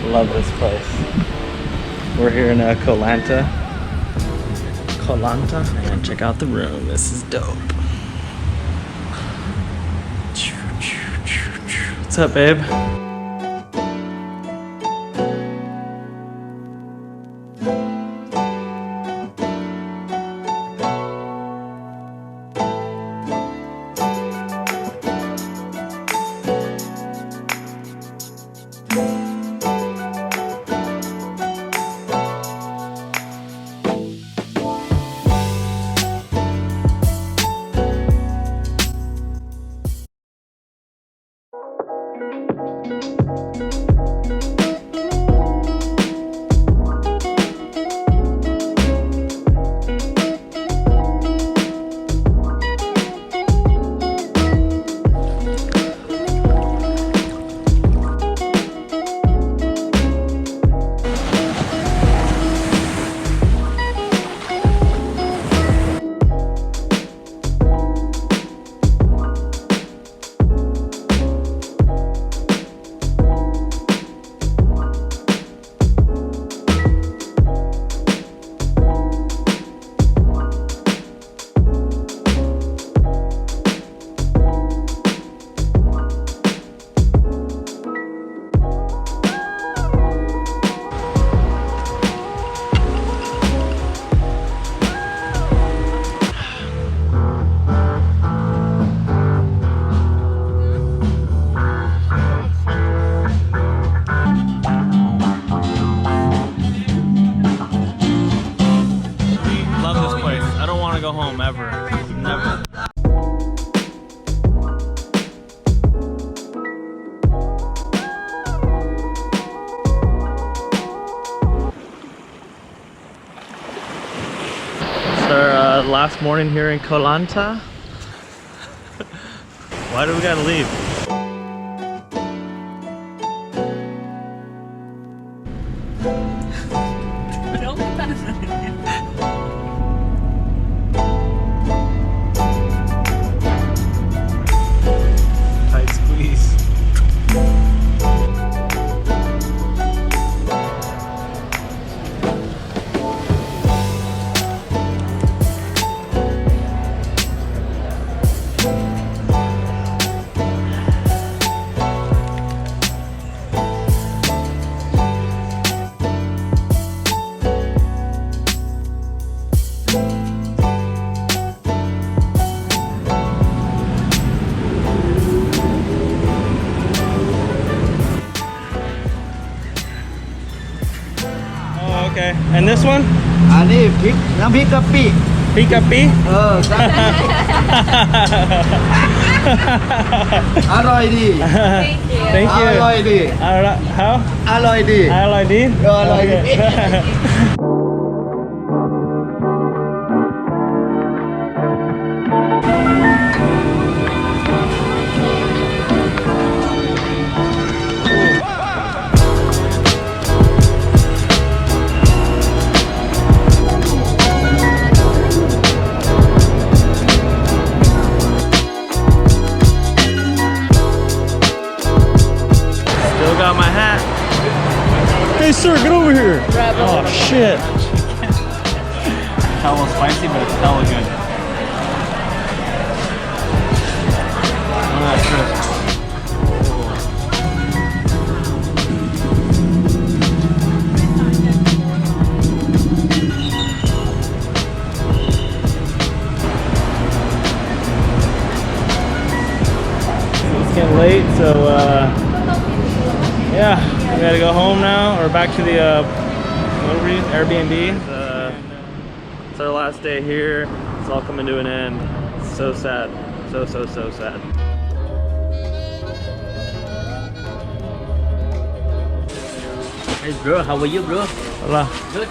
Love this place. We're here in Koh Lanta. Koh Lanta, and check out the room. This is dope. What's up, babe? Go home ever. Never. It's our last morning here in Koh Lanta. Why do we gotta leave? Okay, and this one? อันนี้พริกน้ำพริกกะปิ Pig Kapi? อร่อยดี Thank you. อร่อยดี How? อร่อยดี I like this. อร่อยดี Got my hat. Hey sir, get over here. Oh shit. It's almost spicy, but it's hella good. Oh, that's good. It's getting late, so yeah, we gotta go home now, or back to the Airbnb. It's our last day here. It's all coming to an end. It's so sad. So sad. Hey bro, how are you bro? Hola. Good.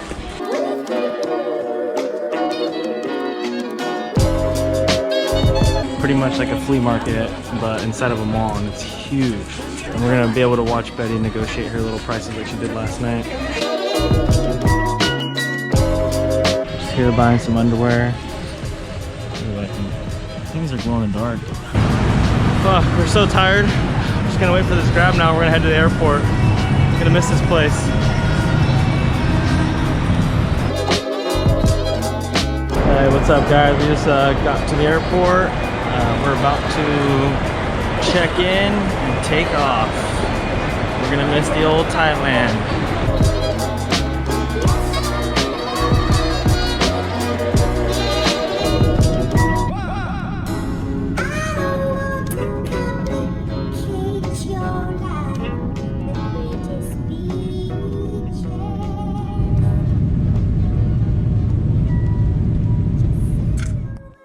Pretty much like a flea market, but inside of a mall, and it's huge. And we're gonna be able to watch Betty negotiate her little prices like she did last night. Just here buying some underwear. Things are glowing in the dark. Oh, we're so tired. Just gonna wait for this grab now. We're gonna head to the airport. Gonna miss this place. Hey, what's up, guys? We just got to the airport. We're about to check in and take off. We're gonna miss the old Thailand.